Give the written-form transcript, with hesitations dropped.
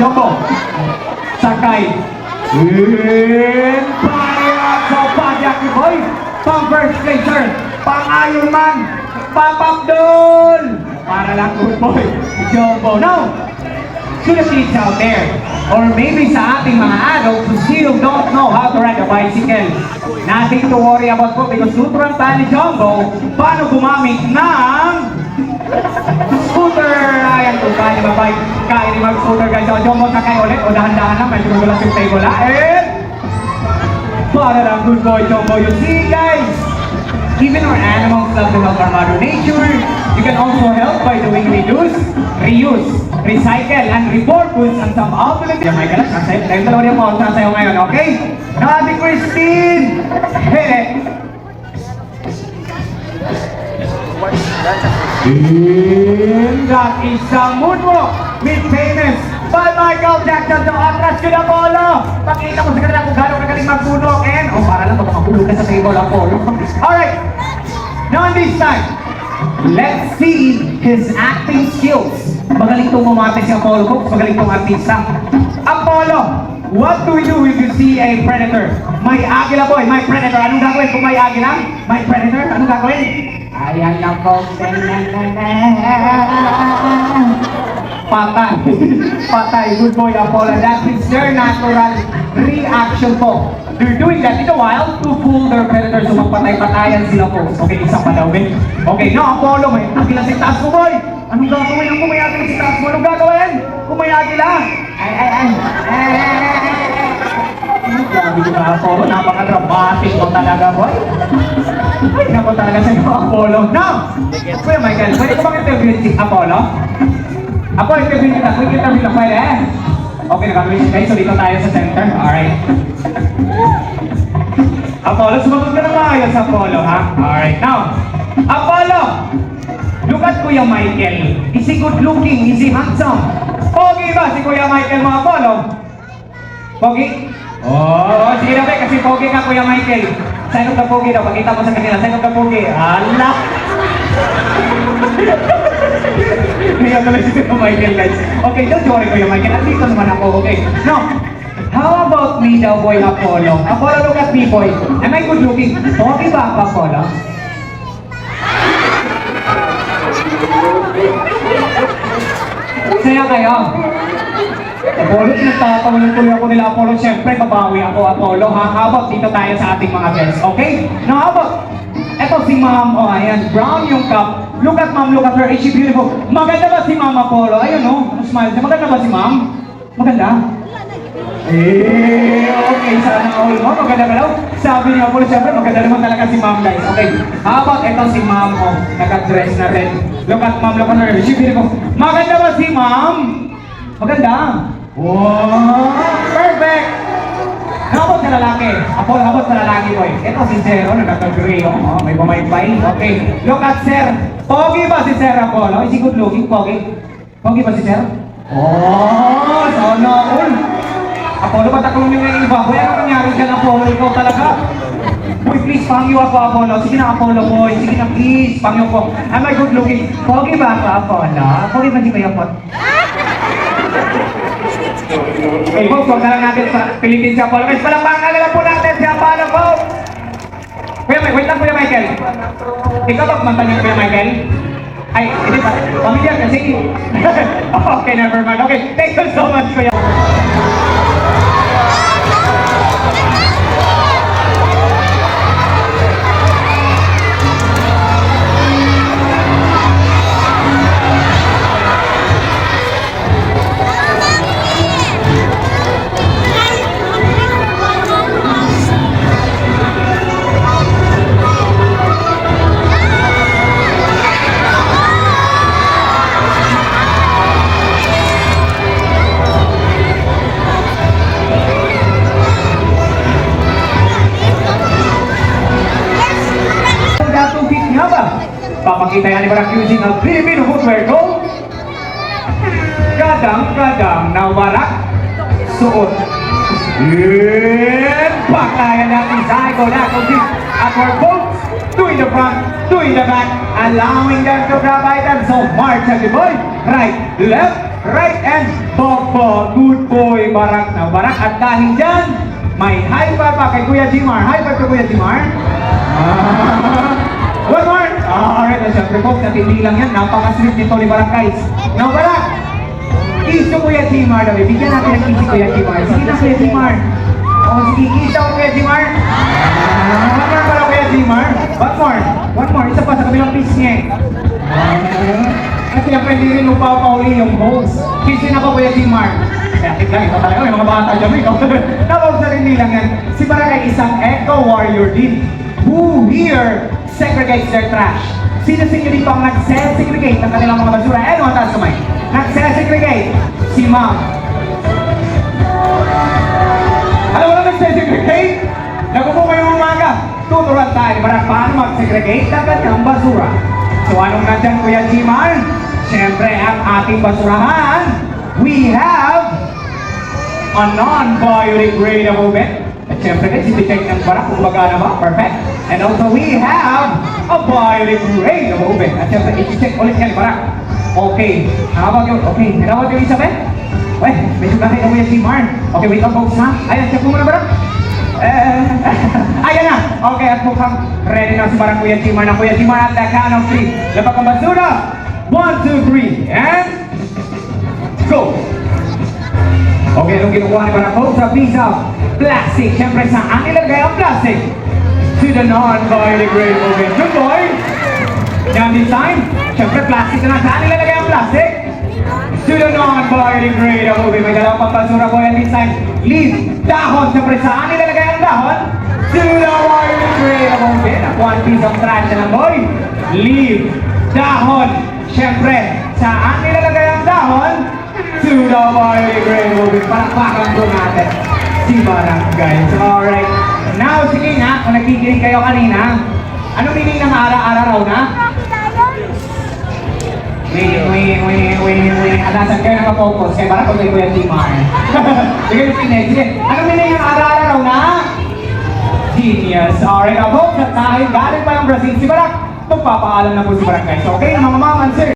Jumbo. Sakay. In Pariat. So, Padyak ni Boy. Pang first placer. Pang Iron Man. Pang Abdul. Para lang good boy. Jumbo. Now, to the kids out there, or maybe sa ating mga adults who still don't know how to ride a bicycle, nothing to worry about po because tuturuan tayo ni Jumbo paano gumamit ng scooter. Ayan po, kaya ni mag-scooter guys. So, Jumbo sakay ulit o dahan-dahan lang, medyo gulas yung table and para lang good boy Jumbo. You see guys, even our animals love to help our mother nature. You can also help by doing reuse, recycle, and repurpose and some outlet. May galas, tayo dalawa niya po sa'yo ngayon, okay? Nabi Christine! Hele! And that is a moonwalk with famous by Michael Jackson. So, atras ko na Apollo! Pakita mo sa kanila kung gano'ng kagaling mag-moonwalk. And, para lang baka mahulog ka sa table, Apollo. Alright! Now this time, let's see his acting skills. Magaling itong umarte si Apollo, folks. Magaling itong artista. Apollo, what do we do if you see a predator? May agila boy, may predator. Anong gagawin kung may agila? May predator, anong gagawin? Ayan lang folks. Patay. Patay. Good boy, Apollo. That is their natural reaction po. They're doing that in the wild to fool their predators. So magpatay-patayan sila po. Okay, isa pa daw. Okay, now Apollo, may agila sa taas mo boy. Anong gagawin kung may agila sa taas mo? Anong gagawin kung may agila? Ay. Grabe ko na Apollo. Napaka-dramatic mo talaga boy. Ay, naku talaga sa iyo Apollo. Now, Kuya Michael, pwede ko bang interview si Apollo? Apollo, interview kita. Quick interview lang pwede eh. Okay, nakagawin kayo. So dito tayo sa center. Alright. Apollo, sumagot ka na maayos, Apollo, ha? Alright, now, Apollo, look at Kuya Michael. Is he good looking? Is he handsome? Pogi ba si Kuya Michael, mga Apollo? Pogi? Oh, sige na ba, kasi pogi ka, Kuya Michael. Sa'yo ka pogi daw, pakita mo sa kanila. Sa'yo ka pogi. Hala! Kaya pala si Kuya Michael, guys. Okay, don't worry, Kuya Michael. At dito naman ako, okay? Now, how about me daw, boy, Apollo? Apollo, look at me, boy. Am I good looking? Pogi ba ako, Apollo? Saya kayo. Apollo, nagtatawanan ko ako nila, Apollo. Siyempre, babawi ako, Apollo. Ha? How about dito tayo sa ating mga guests, okay? Now, how about, eto si Ma'am, oh, ayan, brown yung cup. Look at Ma'am, look at her. Is she beautiful? Maganda ba si Ma'am Apollo? Ayun, oh, smile siya. Maganda ba si Ma'am? Maganda? Okay, sana all mo. Maganda ka daw. Sabi niya Apollo, siyempre, maganda naman talaga si Ma'am, guys. Okay, how about eto si Ma'am, oh, naka-dress na rin. Look at Ma'am, look at her. Is she beautiful? Maganda ba si Ma'am? Maganda. Wow! Perfect! How about sa lalaki? Apollo, how about sa lalaki, boy? Ito si Zero, nagkakagray, oh. May bumaypay. Okay, look at Sir. Pogi ba si Sir Apollo? Is he good looking? Pogi? Pogi ba si Sir? Oh, sana all. Apollo, patakulong nyo yung iba. Boy, ano nangyari dyan, Apollo? Ikaw talaga. Boy, please, pangyo ako, Apollo. Sige na, Apollo, boy. Sige na, please. Pangyo ko. Am I good looking? Pogi ba ako, Apollo? Pogi ba di ba yung pot? Okay, folks, huwag na lang natin pilitin si Apollo. Guys, palakpakan na lang po natin si Apollo, folks! Wait lang, Kuya Michael. Ikaw ba kumanta niyo, Kuya Michael? Ay, hindi pa. Pamilya kasi. Okay, never mind. Okay, thank you so much, Kuya. Papakita yan ni Barak using a Filipino footwear called Kadang-kadang na warak suot. And pakayan natin sa ikaw na complete upward bolts, two in the front, two in the back, allowing them to grab items. So march at the boy, right, left, and Papa, good boy, Barak na Barak. At dahil dyan, may high five pa kay Kuya Jimar. High five kay Kuya Jimar. One more. Alright, na syempre po, sa hindi lang yan. Napaka-sweet nito ni Barak, guys. Now, Barak, kiss ko Kuya Jimar daw. Bigyan natin ng kiss si Kuya Jimar. Sige na, Kuya Jimar. O, sige, kiss ako Kuya Jimar. One more pala Kuya Jimar. One more. One more. Isa pa sa kabilang kiss niya. At siyempre, hindi rin upaw-pauli yung host. Kissin ako Kuya Jimar. Kaya lang, ito talaga, may mga bata dyan. Tapos sa rin lang yan. Si Barak ay isang eco-warrior din. Who here segregates their trash? Sino sa inyo dito ang nag-segregate ng kanilang mga basura? Eh, ano ang taas kamay? Nag-segregate? Si Ma'am. Alam mo na nag-segregate? Nagupo ngayong umaga. Tuturuan tayo para paano mag-segregate ng kanyang basura. So anong nandyan Kuya Jimar? Siyempre ang ating basurahan. We have a non-biodegradable bin. At siyempre guys, i-check ng Barak kung baga na ba? Perfect. And also we have a biodegradable bin. At siyempre, i-check ulit yan, Barak. Okay. Hawag yun. Okay. Hinawag yung isa, Ben? Weh, medyo kahit na Kuya Jimar. Okay, wait lang folks ha. Ayan, check mo muna, Barak. Ayan na. Okay, at mukhang ready na si Barak Kuya Jimar na Kuya Jimar at the count of 3. Lapag ang basura. 1, 2, 3. And go! Okay, anong kinukuha ni Barak folks? Sa piece of plastic. Siyempre, saan nilagay ang plastic? To the non-biodegradable bin. Good boy! Yan this time. Siyempre, plastic na lang. Saan nilagay ang plastic? To the non-biodegradable bin. May dalawang pampasura po yan this time. Leaf, dahon. Siyempre, saan nilalagay ang dahon? To the biodegradable bin. At one piece of trash na lang, boy. Leaf, dahon. Siyempre, saan nilalagay ang dahon? To the biodegradable bin. Palakpakan po natin si Barak, guys. Alright. Now, sige nga, kung nakikinig kayo kanina, anong meaning ng ara-ara raw na? Alasan kayo nakafocus. Kaya Barak, kung kayo Kuya Jimar. Sige, sige. Anong meaning ng ara-ara raw na? Genius. Alright, folks, at dahil galing pa yung Brazil si Barak, magpapaalam na po si Barak, guys. Okay, mga ma'am and sir.